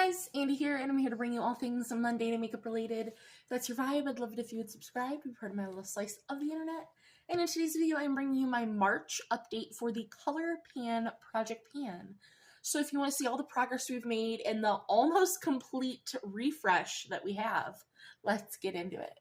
guys, Andy here, and I'm here to bring you all things mundane and makeup related. If that's your vibe, I'd love it if you would subscribe, be part of my little slice of the internet. And in today's video, I'm bringing you my March update for the Colourpan Project Pan. So if you want to see all the progress we've made and the almost complete refresh that we have, let's get into it.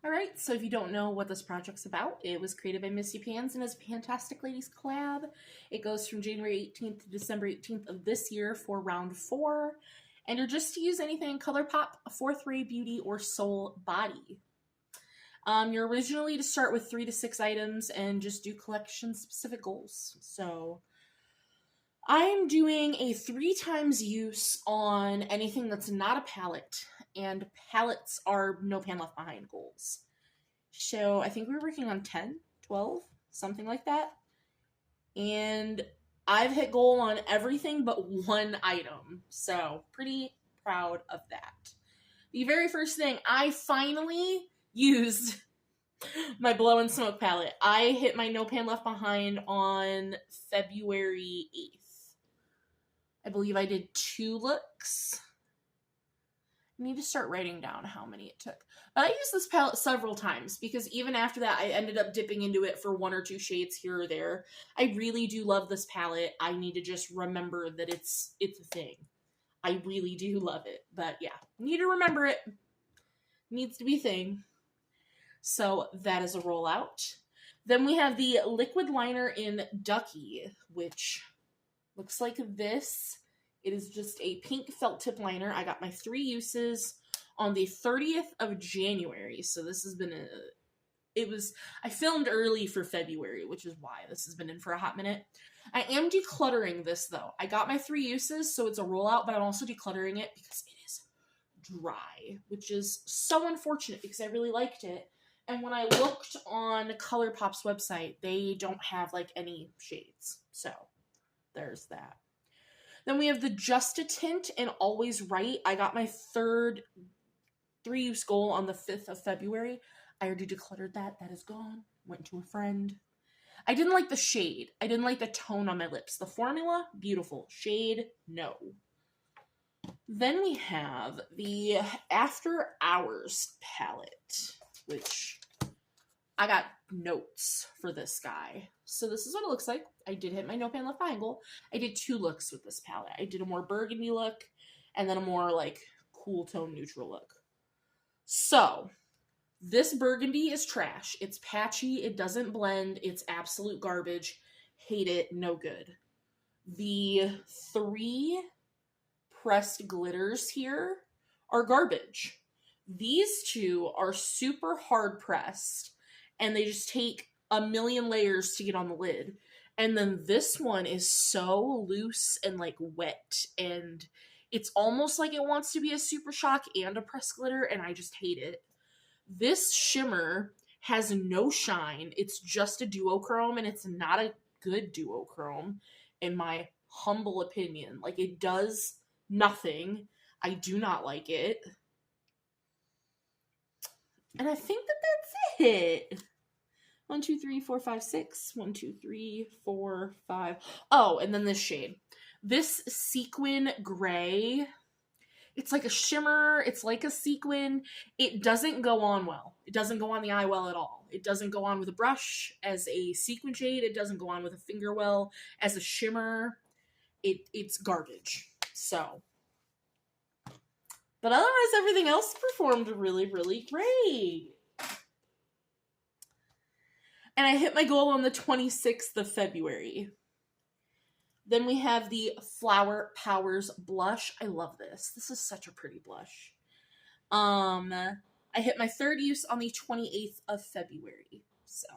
Alright, so if you don't know what this project's about, it was created by Missy Pans and is a Pantastic Ladies collab. It goes from January 18th to December 18th of this year for round 4. And you're just to use anything Colourpop, 4th Ray Beauty, or Soul Body. You're originally to start with 3 to 6 items and just do collection specific goals. So I'm doing a 3 times use on anything that's not a palette, and palettes are no pan left behind goals. So I think we were working on 10, 12, something like that. And I've hit goal on everything but 1 item. So pretty proud of that. The very first thing, I finally used my Blow and Smoke palette. I hit my no pan left behind on February 8th. I believe I did 2 looks. I need to start writing down how many it took. But I used this palette several times because even after that, I ended up dipping into it for 1 or 2 shades here or there. I really do love this palette. I need to just remember that it's a thing. I really do love it. But yeah, need to remember it. Needs to be a thing. So that is a rollout. Then we have the liquid liner in Ducky, which looks like this. It is just a pink felt tip liner. I got my 3 uses on the 30th of January. So this has been I filmed early for February, which is why this has been in for a hot minute. I am decluttering this though. I got my 3 uses, so it's a rollout, but I'm also decluttering it because it is dry, which is so unfortunate because I really liked it. And when I looked on Colourpop's website, they don't have like any shades. So there's that. Then we have the Just a Tint and Always Right. I got my 3rd 3-use goal on the 5th of February. I already decluttered that. That is gone. Went to a friend. I didn't like the shade. I didn't like the tone on my lips. The formula, beautiful. Shade, no. Then we have the After Hours palette, which I got notes for this guy. So this is what it looks like. I did hit my no pan left behind goal. I did 2 looks with this palette. I did a more burgundy look and then a more like cool tone neutral look. So this burgundy is trash. It's patchy. It doesn't blend. It's absolute garbage. Hate it. No good. The 3 pressed glitters here are garbage. These 2 are super hard pressed and they just take a million layers to get on the lid. And then this one is so loose and like wet, and it's almost like it wants to be a Super Shock and a pressed glitter, and I just hate it. This shimmer has no shine. It's just a duochrome, and it's not a good duochrome in my humble opinion. Like, it does nothing. I do not like it. And I think that that's it. 1, 2, 3, 4, 5, 6. 1, 2, 3, 4, 5. Oh, and then this shade. This sequin gray. It's like a shimmer. It's like a sequin. It doesn't go on well. It doesn't go on the eye well at all. It doesn't go on with a brush as a sequin shade. It doesn't go on with a finger well as a shimmer. It's garbage. So. But otherwise, everything else performed really, really great. And I hit my goal on the 26th of February. Then we have the Flower Powers blush. I love this. This is such a pretty blush. I hit my 3rd use on the 28th of February. So,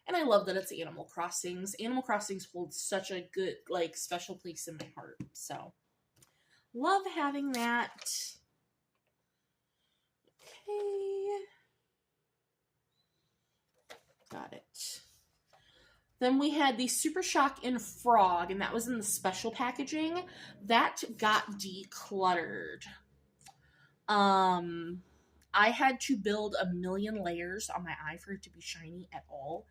and I love that it's Animal Crossings. Animal Crossings holds such a good, like, special place in my heart. So, love having that. Okay. Got it. Then we had the Super Shock in Frog, and that was in the special packaging. That got decluttered. I had to build a million layers on my eye for it to be shiny at all.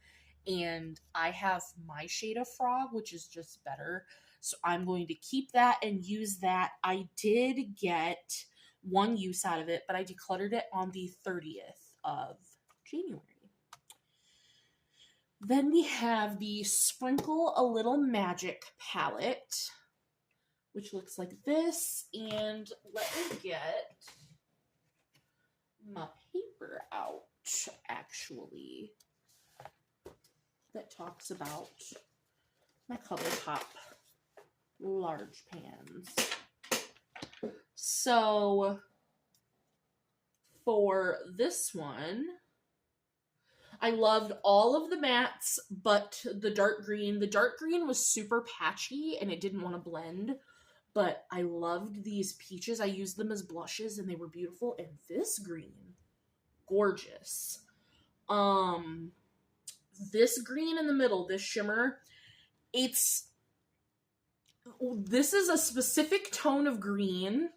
And I have my shade of Frog, which is just better. So I'm going to keep that and use that. I did get one use out of it, but I decluttered it on the 30th of January. Then we have the Sprinkle a Little Magic palette, which looks like this. And let me get my paper out, actually, that talks about my Colourpop large pans. So for this one, I loved all of the mattes, but the dark green. The dark green was super patchy and it didn't want to blend, but I loved these peaches. I used them as blushes and they were beautiful. And this green, gorgeous. This green in the middle, this shimmer, this is a specific tone of green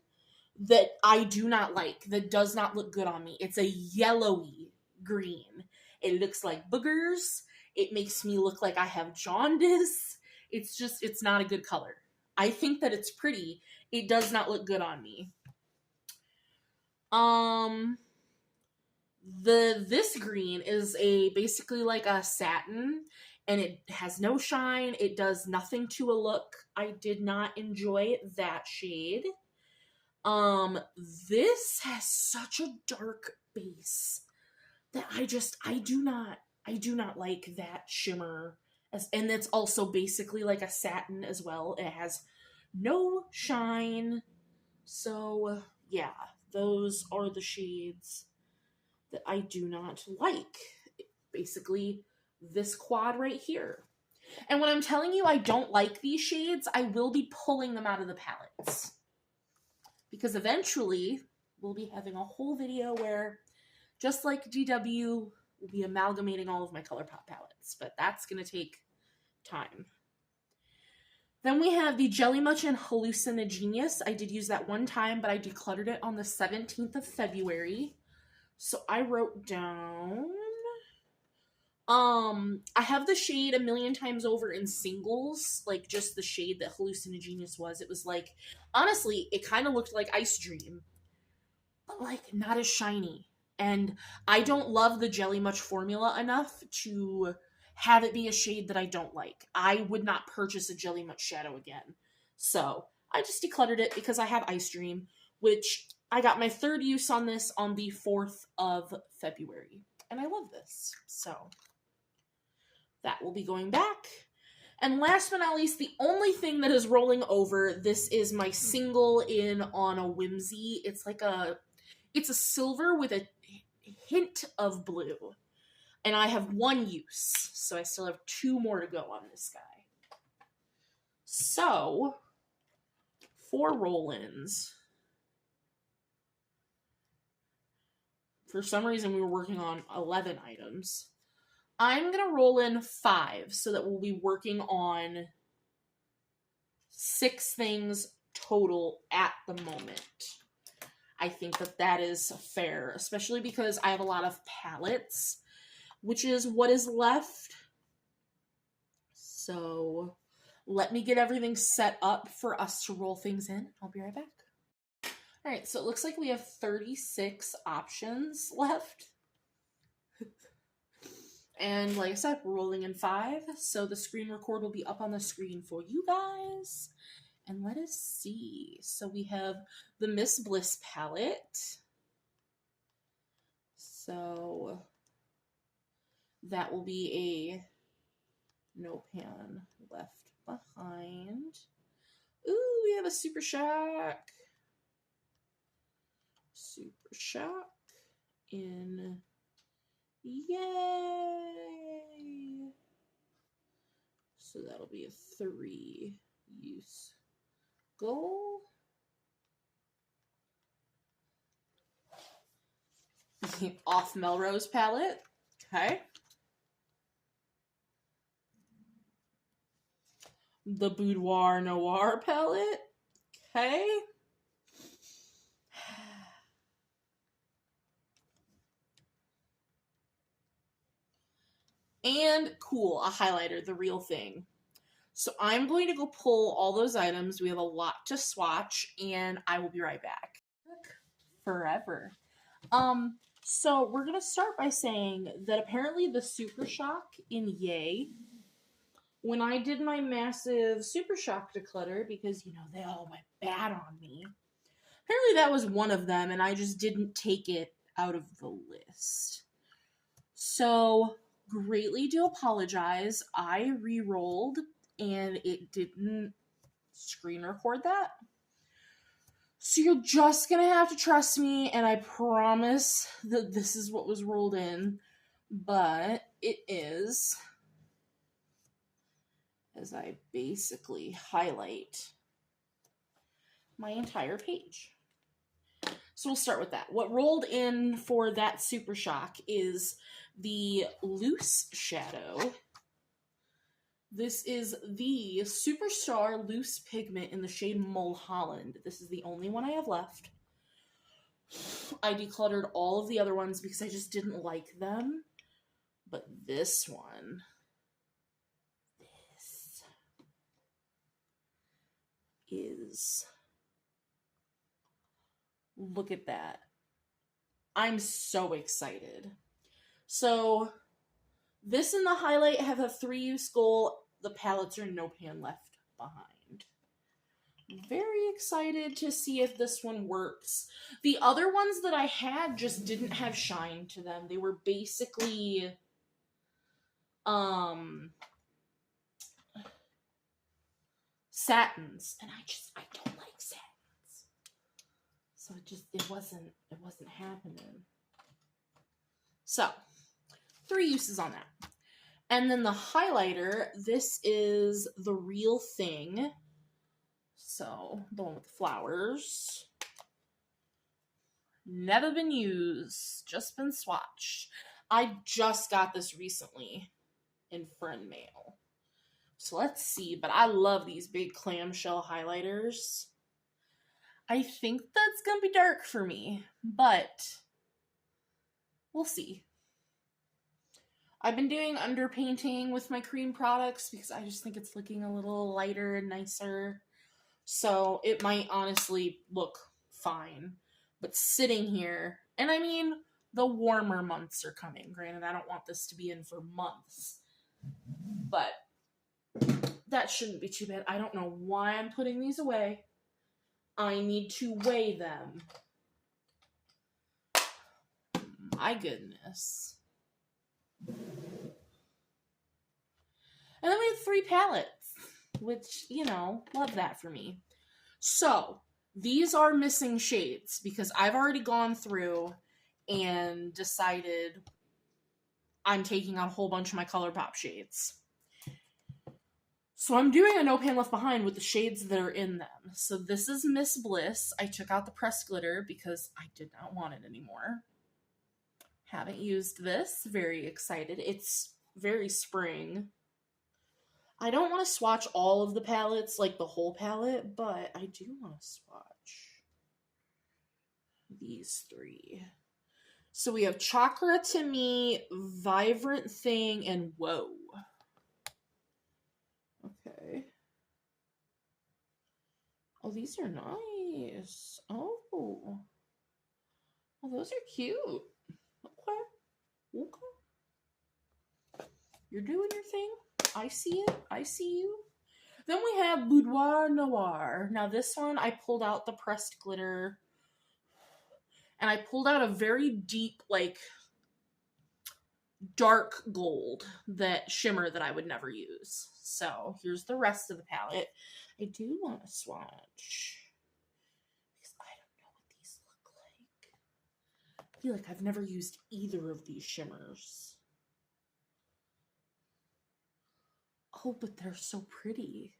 that I do not like, that does not look good on me. It's a yellowy green. It looks like boogers. It makes me look like I have jaundice. It's not a good color. I think that it's pretty. It does not look good on me. This green is basically like a satin, and it has no shine. It does nothing to a look. I did not enjoy that shade. This has such a dark base that I do not like that shimmer, and it's also basically like a satin as well. It has no shine. So yeah, those are the shades that I do not like. Basically this quad right here. And when I'm telling you I don't like these shades, I will be pulling them out of the palettes, because eventually we'll be having a whole video where, just like GW, we'll be amalgamating all of my Colourpop palettes, but that's going to take time. Then we have the Jelly Much and Hallucinogenius. I did use that one time, but I decluttered it on the 17th of February. So I wrote down, I have the shade a million times over in singles, like just the shade that Hallucinogenius was. It was like, honestly, it kind of looked like Ice Dream, but like not as shiny. And I don't love the Jelly Much formula enough to have it be a shade that I don't like. I would not purchase a Jelly Much shadow again. So I just decluttered it because I have Ice Dream, which I got my third use on this on the 4th of February. And I love this. So that will be going back. And last but not least, the only thing that is rolling over, this is my single in On a Whimsy. It's a silver with a hint of blue. And I have one use, so I still have 2 more to go on this guy. So, for roll-ins, for some reason we were working on 11 items. I'm going to roll in 5 so that we'll be working on 6 things total at the moment. I think that is fair, especially because I have a lot of palettes, which is what is left. So let me get everything set up for us to roll things in. I'll be right back. All right, so it looks like we have 36 options left. And like I said, we're rolling in 5, so the screen record will be up on the screen for you guys. And let us see. So we have the Miss Bliss palette. So that will be a no pan left behind. Ooh, we have a Super Shock. Super Shock in, yay! So that'll be a 3 use goal. Off Melrose palette. Okay. The Boudoir Noir palette. Okay. And cool, a highlighter, the real thing. So I'm going to go pull all those items. We have a lot to swatch, and I will be right back. Forever. So we're gonna start by saying that apparently the Super Shock in Yay, when I did my massive Super Shock declutter, because you know they all went bad on me, apparently that was one of them, and I just didn't take it out of the list. So greatly do apologize. I re-rolled and it didn't screen record that. So you're just gonna have to trust me, and I promise that this is what was rolled in, but it is, as I basically highlight my entire page. So we'll start with that. What rolled in for that Super Shock is the Loose Shadow. This is the Superstar Loose Pigment in the shade Mulholland. This is the only one I have left. I decluttered all of the other ones because I just didn't like them. But this one, this is, look at that. I'm so excited. So this and the highlight have a 3-use goal. The palettes are no pan left behind. Very excited to see if this one works. The other ones that I had just didn't have shine to them. They were basically satins, and I don't like satins. So it wasn't happening. So 3 uses on that. And then the highlighter, this is the Real Thing. So, the one with the flowers. Never been used, just been swatched. I just got this recently in friend mail. So let's see, but I love these big clamshell highlighters. I think that's gonna be dark for me, but we'll see. I've been doing underpainting with my cream products because I just think it's looking a little lighter and nicer. So it might honestly look fine. But sitting here, and I mean, the warmer months are coming. Granted, I don't want this to be in for months. But that shouldn't be too bad. I don't know why I'm putting these away. I need to weigh them. My goodness. And then we have 3 palettes, which, you know, love that for me. So, these are missing shades because I've already gone through and decided I'm taking out a whole bunch of my Colourpop shades. So I'm doing a no pan left behind with the shades that are in them. So this is Miss Bliss. I took out the pressed glitter because I did not want it anymore. Haven't used this. Very excited. It's very spring. I don't want to swatch all of the palettes, like the whole palette, but I do want to swatch these 3. So we have Chakra to Me, Vibrant Thing, and Whoa. Okay. Oh, these are nice. Oh. Well, those are cute. Okay. Okay. You're doing your thing. I see it. I see you. Then we have Boudoir Noir. Now this one, I pulled out the pressed glitter. And I pulled out a very deep, like, dark gold shimmer that I would never use. So here's the rest of the palette. I do want to swatch because I don't know what these look like. I feel like I've never used either of these shimmers. Oh, but they're so pretty.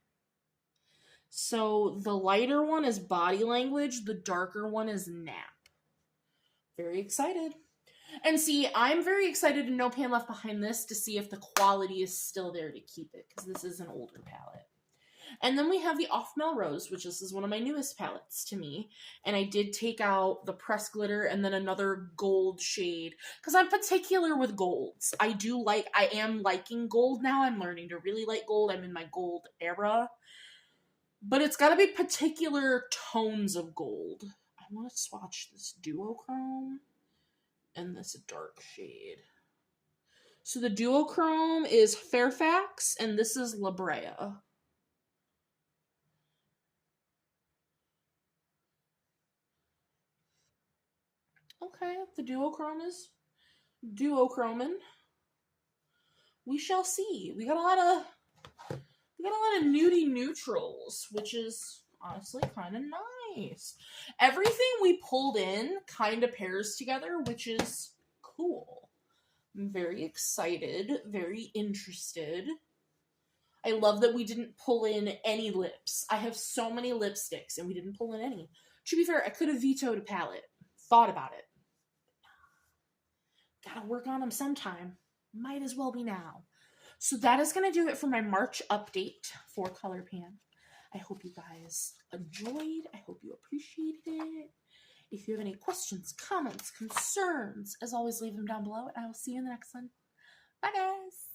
So the lighter one is Body Language. The darker one is Nap. Very excited. And see, I'm very excited to no pan left behind this to see if the quality is still there to keep it, because this is an older palette. And then we have the Off Melrose, which this is one of my newest palettes to me. And I did take out the pressed glitter and then another gold shade. Because I'm particular with golds. I am liking gold now. I'm learning to really like gold. I'm in my gold era. But it's got to be particular tones of gold. I want to swatch this duochrome and this dark shade. So the duochrome is Fairfax and this is La Brea. Okay, the duochrome is duochroming. We shall see. We got a lot of nudie neutrals, which is honestly kind of nice. Everything we pulled in kind of pairs together, which is cool. I'm very excited, very interested. I love that we didn't pull in any lips. I have so many lipsticks and we didn't pull in any. To be fair, I could have vetoed a palette. Thought about it. Gotta work on them sometime. Might as well be now. So that is going to do it for my March update for Colourpan. I hope you guys enjoyed. I hope you appreciated it. If you have any questions, comments, concerns, as always, leave them down below, and I will see you in the next one. Bye, guys.